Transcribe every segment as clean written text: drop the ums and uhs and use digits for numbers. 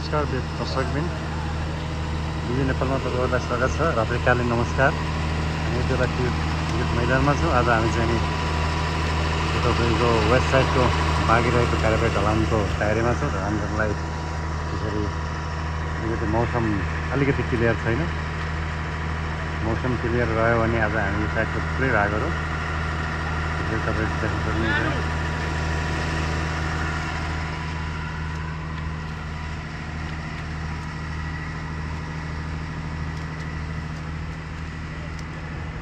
नमस्कार दर्शकबिन बिजी नेपालमा तपाईँहरूलाई स्वागत छ। रात्रिकालीन नमस्कार। हामी यति बेला क्रिकेट मैदानमा छौँ। आज हामी चाहिँ नि तपाईँको वेस्ट साइडको बाँकिरहेको कार्यवाही ढलानको तयारीमा छौँ। ढलानलाई त्यसरी अलिकति मौसम अलिकति क्लियर छैन। मौसम क्लियर रह्यो भने आज हामी यो साइडको थुप्रै भागहरू त्यसरी तपाईँले देख्न सक्नुहुन्छ।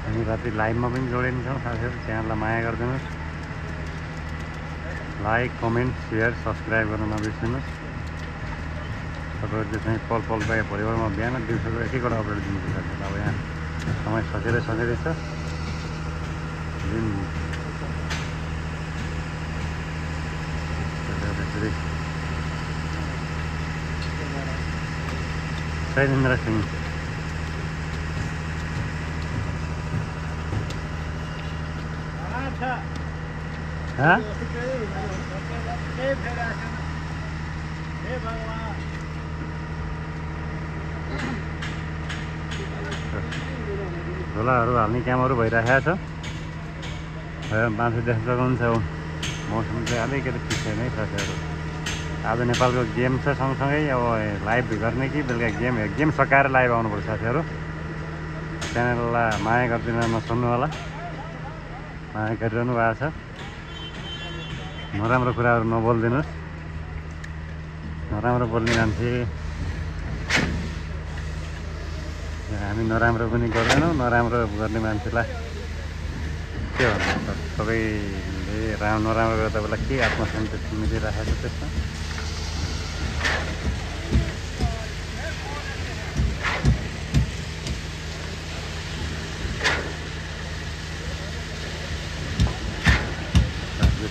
हामी राति लाइभमा पनि जोडिन्छौँ। साथीहरू च्यानललाई माया गरिदिनुहोस्। लाइक कमेन्ट सेयर सब्सक्राइब गर्न नबिर्सिनुहोस्। तपाईँहरूले चाहिँ पल पल पाए परिवारमा बिहान दिउँसोको एक एकवटा अपडेट दिन्छ साथीहरू। अब यहाँ समय सकिँदै छ। जुन शैलेन्द्र सिंह झोलाहरू हाल्ने कामहरू भइरहेको छ। मान्छे देख्न सक्नुहुन्छ। मौसम चाहिँ अलिकति ठिक छैन है साथीहरू। आज नेपालको गेम छ सँगसँगै। अब लाइभ गर्ने कि बेलुका गेम सकाएर लाइभ आउनुपर्छ साथीहरू। च्यानललाई माया गरिदिन नसुन्नु होला। माया गरिरहनु भएको छ। नराम्रो कुराहरू नबोलिदिनुहोस्। नराम्रो बोल्ने मान्छे हामी नराम्रो पनि गर्दैनौँ। नराम्रो गर्ने मान्छेलाई के भन्नु। तपाईँले नराम्रो गरेर तपाईँलाई के आत्मसन्तुष्टि मिलिरहेको छ त्यसमा।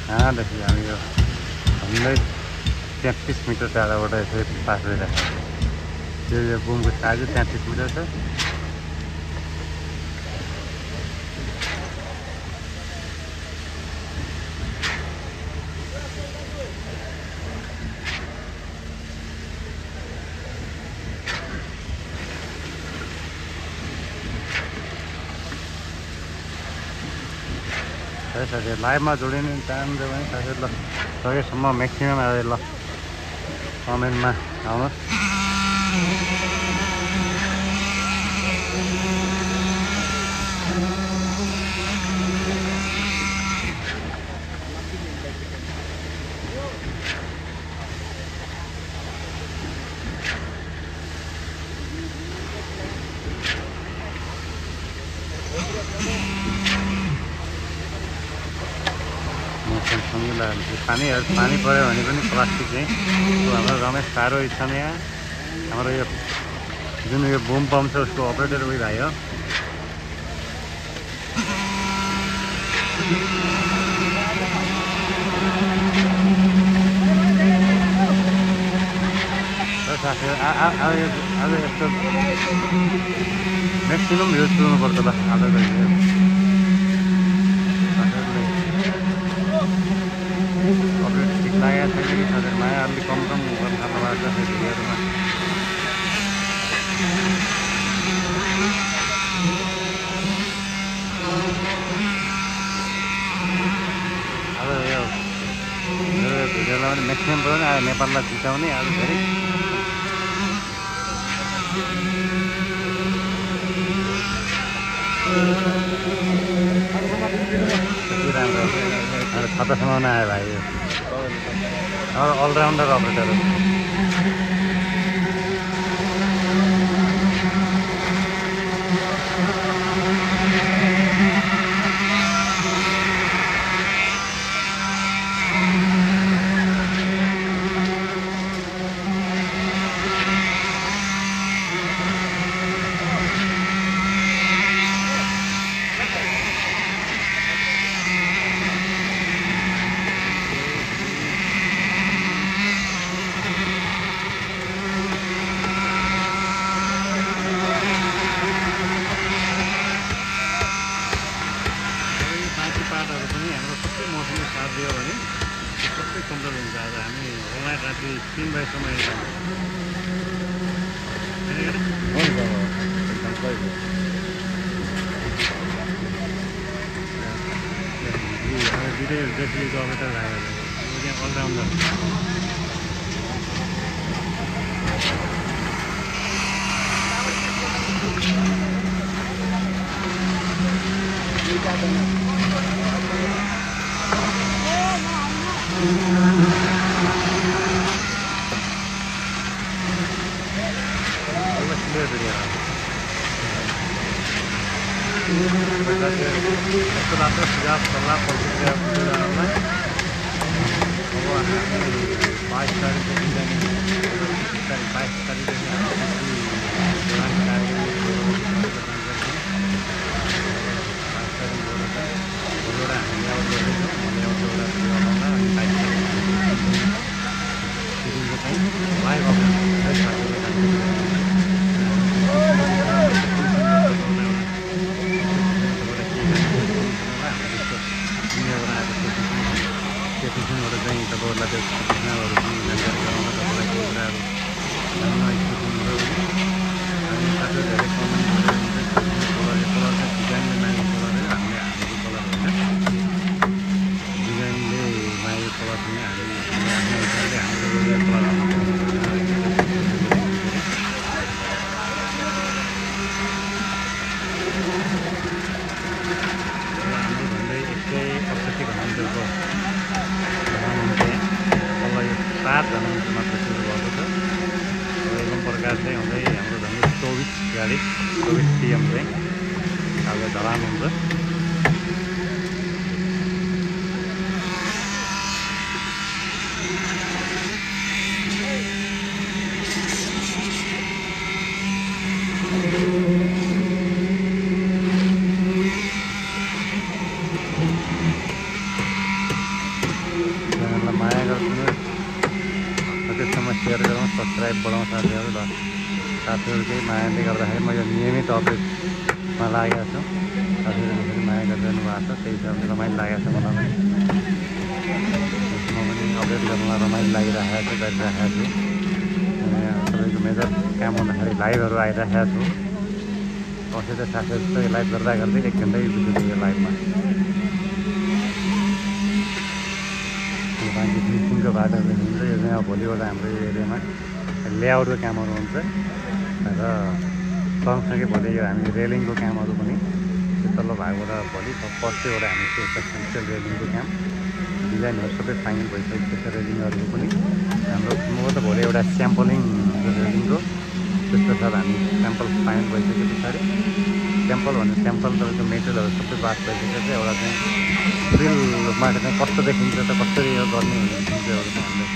कहाँदेखि हामी यो झन्डै 33 मिटर टाढाबाट यसरी पास भइरहेको छ। यो बुमको साइज 33 मिटर छ। साथीहरू लाइभमा जोडिनु चाहन्छ भने साथीहरू ल सकेसम्म म्याक्सिमम् आज ल कमेन्टमा आउनुहोस्। पानी पऱ्यो भने पनि प्लास्टिक चाहिँ हाम्रो रमेश साह्रो इच्छा नै यहाँ हाम्रो यो जुन यो बुम पम्प छ उसको अपरेटर उही भाइ हो। साथीहरू आज यस्तो म्याक्सिमम् युज गर्नुपर्छ ल आज अपडेट ठिक लागेको छैन कि साथीहरू। माया अलिक कम गर्न थाल्नु भएको छ भिडियोहरूमा। अब यो मेरो भिडियोलाई पनि म्याक्सिमम् पऱ्यो नि आज नेपाललाई जिताउने आज धेरै राम्रो खतरसम्म आयो भाइ। यो अलराउन्डर अपरेटर हो। 3 बजीसम्म यही काम हुन्छ एकदम सही हो। दुइटै जेसी अपरेटर राखेको छ अलराउन्डर यस्तो लाग्छ सुझाव सल्लाह प्रतिक्रिया बुझेरलाई अब हामी 22 तारिकदेखि जाने 22 तारिकदेखि स्टेसनबाट चाहिँ तपाईँहरूलाई त्यो सूचनाहरू पनि जानकारी गराउन तपाईँलाई केही कुराहरू जान्न स्टेसनहरू हामी साथै धेरै कमेन्ट कलर चाहिँ डिजाइनले मागेको कलर हो हामीले हालेको कलर होइन डिजाइनले मागेको कलर पनि हामी आफ्नो हिसाबले हामीले कलर जनवरी मात्र सुरु भएको छ एकदम प्रकार चाहिँ हुँदै हाम्रो झन्डै 24 गाडी 24 PM चाहिँ आज ढलान हुन्छ माया गर्नु सेयर गरौँ सब्सक्राइब बढाउँ साथीहरू ल साथीहरूकै मायाले गर्दाखेरि म यो नियमित अपडेटमा लागेको छु साथीहरू जसरी माया गरिरहनु भएको छ त्यही हिसाबले रमाइलो लागेको छ मलाई पनि म पनि अपडेट गर्नुलाई रमाइलो लागिरहेको छु गरिरहेको छु तपाईँको मेजर काम हुँदाखेरि लाइभहरू आइरहेको छु कसै त साथीहरू चाहिँ लाइभ गर्दा गर्दै 1 घन्टै बित्यो यो लाइभमा बाँकी फिनिसिङको बाटोहरू हुन्छ यो चाहिँ अब भोलिबाट हाम्रो यो एरियामा लेआउटको कामहरू हुन्छ र सँगसँगै भोलि यो हामी रेलिङको कामहरू पनि त्यो तल्लो भागबाट भोलि पर्सिबाट हामी त्यो रेलिङको काम डिजाइनहरू सबै फाइनल भइसकेको छ रेलिङहरूको पनि हाम्रो म त भोलि एउटा स्याम्पलिङ रेलिङको त्यस पछाडि हामी स्याम्पल फाइनल भइसके पछाडि स्याम्पल भन्ने स्याम्पल तपाईँको मेटेरियलहरू सबै बात भइसकेपछि एउटा चाहिँ रिलमा चाहिँ कस्तो देखिन्छ त कसरी यो गर्ने जुन चाहिँ एउटा चाहिँ हामीले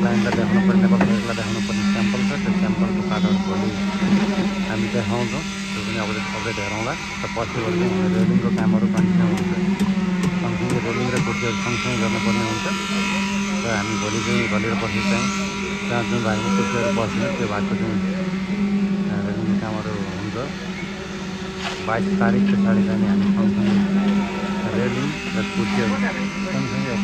क्लाइन्टलाई देखाउनु पर्ने कस्टमरलाई देखाउनु पर्ने स्याम्पल छ त्यो स्याम्पलको पार्टहरू भोलि हामी देखाउँछौँ त्यो पनि अपडेट हेरौँला र पर्सिबाट चाहिँ हामी रेलिङको कामहरू कन्टिन्यू हुन्छ सँगसँगै रेलिङ र कुर्सीहरू सँगसँगै गर्नुपर्ने हुन्छ र हामी भोलि र पर्सि चाहिँ जहाँ जुन भागमा कुर्सीहरू बस्ने त्यो भागको चाहिँ रेलिङको कामहरू हुन्छ 22 तारिक पछाडि चाहिँ हामी सँगसँगै रेलिङ र कुर्सीहरू सँगसँगै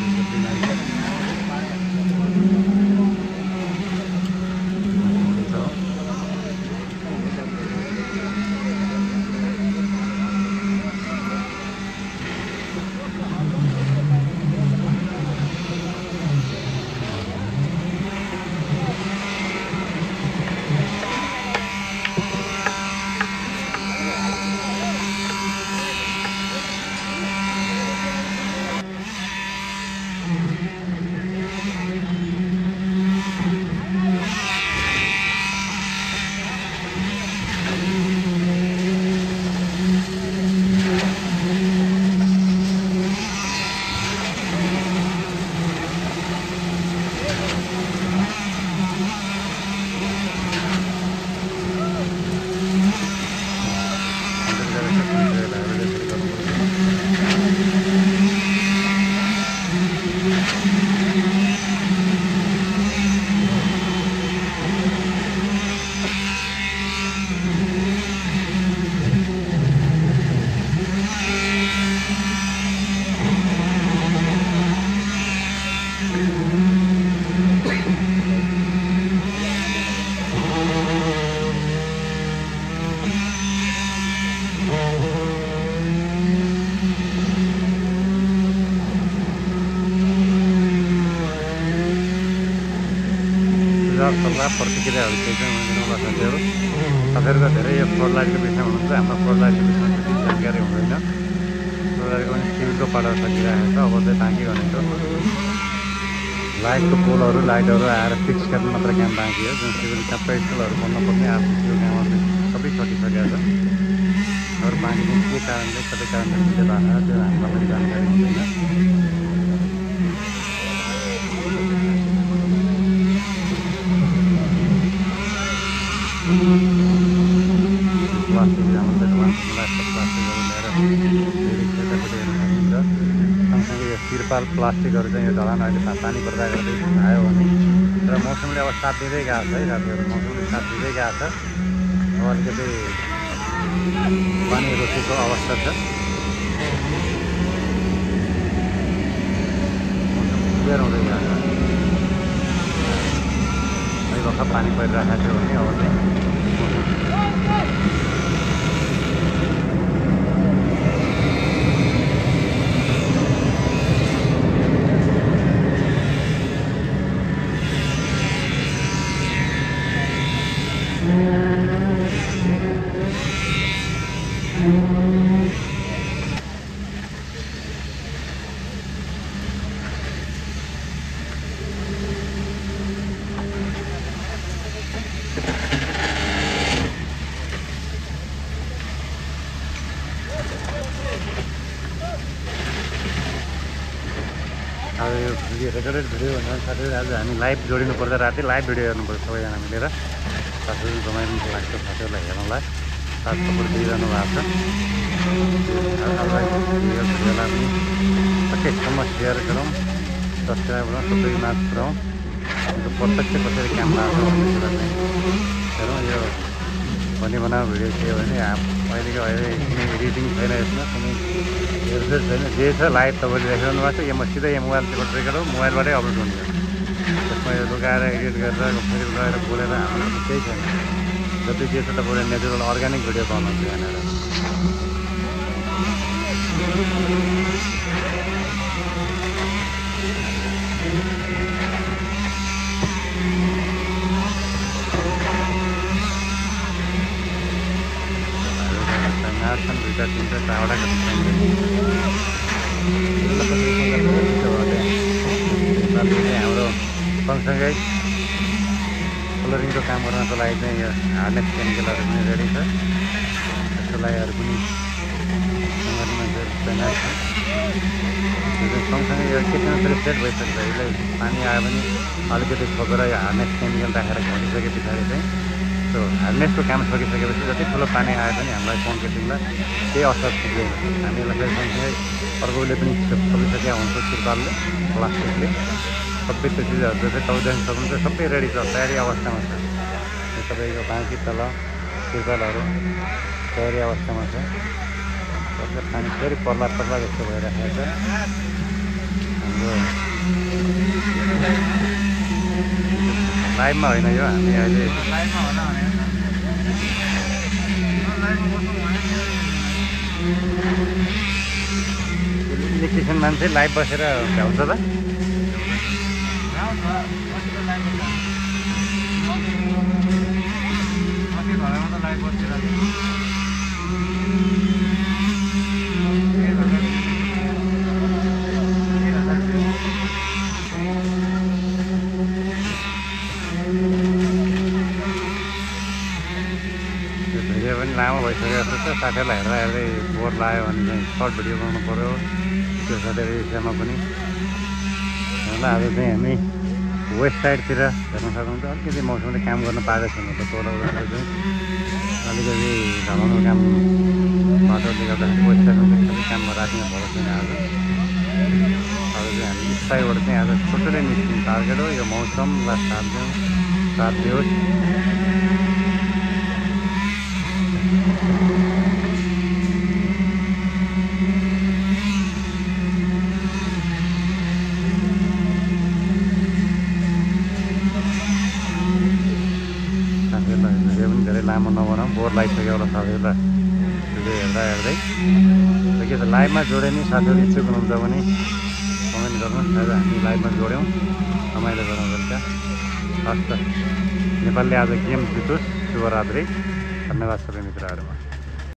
सुझाव सल्लाह प्रतिक्रियाहरू केही चाहिँ दिनुहोला साथीहरू। तपाईँहरूको धेरै यो फ्लडलाइटको विषयमा हुनुहुन्छ, हाम्रो फ्लडलाइटको विषयमा त्यति जानकारी हुँदैन। फ्लडलाइटको पनि सिभिलको पाटो सकिरहेको छ, अब चाहिँ बाँकी भनेको लाइटको पोलहरू लाइटहरू आएर फिक्स गर्नु मात्र काम बाँकी हो। जुन सिभिल सबै स्कुलहरू बन्नुपर्ने आफ्नो सिभिल कामहरू सबै सकिसकेको छ। अरू बाँकी चाहिँ के कारणले कति कारणले मिल्दै भएको त्यो हामीलाई पनि जानकारी हुँदैन। प्लास्टिक प्लास्टिकहरू लिएर केटाकेटी हेर्न सकिन्छ। सँगसँगै यो तिरपाल प्लास्टिकहरू चाहिँ यो ढलान अहिले पानी पर्दा गर्दै आयो भने र मौसमले अब साथ दिँदै गएको छ है साथीहरू। मौसमले साथ दिँदै गएको छ। अब अलिकति पानी रोकेको अवस्था छ। मौसम क्लियर हुँदै गएको छ। अहिले भर्खर पानी परिरहेको थियो भने अब चाहिँ अब यो रेकर्डेड भिडियो भनेर साथीहरू आज हामी लाइभ जोडिनु पर्छ। राति लाइभ भिडियो हेर्नुपर्छ सबैजना मिलेर। साथीहरू रमाइलो लाग्छ साथीहरूलाई हेर्नलाई। साथ सपोर्ट दिइरहनु भएको छ। भिडियोलाई पनि सकेसम्म सेयर गरौँ, सब्सक्राइब गरौँ, सबै माग पुऱ्याउँ। प्रत्यक्ष कसरी काम लाग्छ भन्ने कुरा चाहिँ हेरौँ। यो भनी बनाएको भिडियो के हो भने अहिलेको अहिले कुनै एडिटिङ छैन यसमा, कुनै हेरफेर छैन। जे छ लाइभ तपाईँले देखाउनु भएको छ। यो म सिधै यो मोबाइलबाट रेकर्ड हो, मोबाइलबाटै अपलोड हुन्छ। त्यसमा यो लुगाएर एडिट गरेर फेरि लगाएर बोलेर हाम्रो केही छैन। जति जे छ तपाईँले नेचुरल अर्ग्यानिक भिडियो पाउनुहुन्छ यहाँनिर। छन् दुईवटा तिनवटा चारवटा हाम्रो सँगसँगै कलरिङको काम गर्नको लागि चाहिँ यो हार्नेस केमिकलहरू पनि रेडी छ। त्यसको लागि अरू पनि तैनात छ। सँगसँगै यो किचन फेरि सेट भइसक्छ। यसलाई पानी आयो भने अलिकति छोपेर यो हार्नेस केमिकल राखेर घटिसके पछाडि चाहिँ त्यो हार्नेसको काम सकिसकेपछि जति ठुलो पानी आए पनि हामीलाई कङ्क्रिटिङलाई केही असर पुग्दैन। हामी यसलाई फेरि सँगसँगै अर्कोले पनि सकिसकेका हुन्छ। तिरपालले प्लास्टिकले सबै त्यो चिजहरू चाहिँ तपाईँ देख्न सक्नुहुन्छ। सबै रेडी छ, तयारी अवस्थामा छ। यो तपाईँको बाँकी तल तिरपालहरू तयारी अवस्थामा छ। सबैले पानी फेरि पर्ला जस्तो भइरहेको छ। हाम्रो लाइभमा होइन यो, हामी अहिले इलेक्ट्रिसियन मान्छे लाइभ बसेर भ्याउँछ त। भिडियो पनि लामो भइसकेको जस्तो छ। साथीहरूलाई हेर्दा हेर्दै बोर लाग्यो भने चाहिँ सर्ट भिडियो बनाउनु पऱ्यो। त्यो साथीहरू विषयमा पनि हेर्दा आज चाहिँ हामी वेस्ट साइडतिर हेर्न सक्नुहुन्छ। अलिकति मौसमले काम गर्न पाएको छैन। त तल चाहिँ अलिकति ढलाउनु काम बाटोले गर्दाखेरि वेस्ट साइडमा चाहिँ सबै काम राख्ने भएको छैन। आज चाहिँ हामी इस्ट साइडबाट चाहिँ आज टोटलै निस्किने टार्गेट हो। यो मौसमलाई साथ दियोस्। भिडियो पनि धेरै लामो नबनाऊ, बोर लागिसक्यो होला साथीहरूलाई भिडियो हेर्दै। के छ लाइभमा जोडे नि साथीहरू इच्छुक हुनुहुन्छ भने कमेन्ट गर्नुहोस्। आज हामी लाइभमा जोड्यौँ। रमाइलो गरौँ बेलुका। हस् त, नेपालले आज गेम जितोस्। शुभरात्रि। धन्यवाद सबै मित्रहरूमा।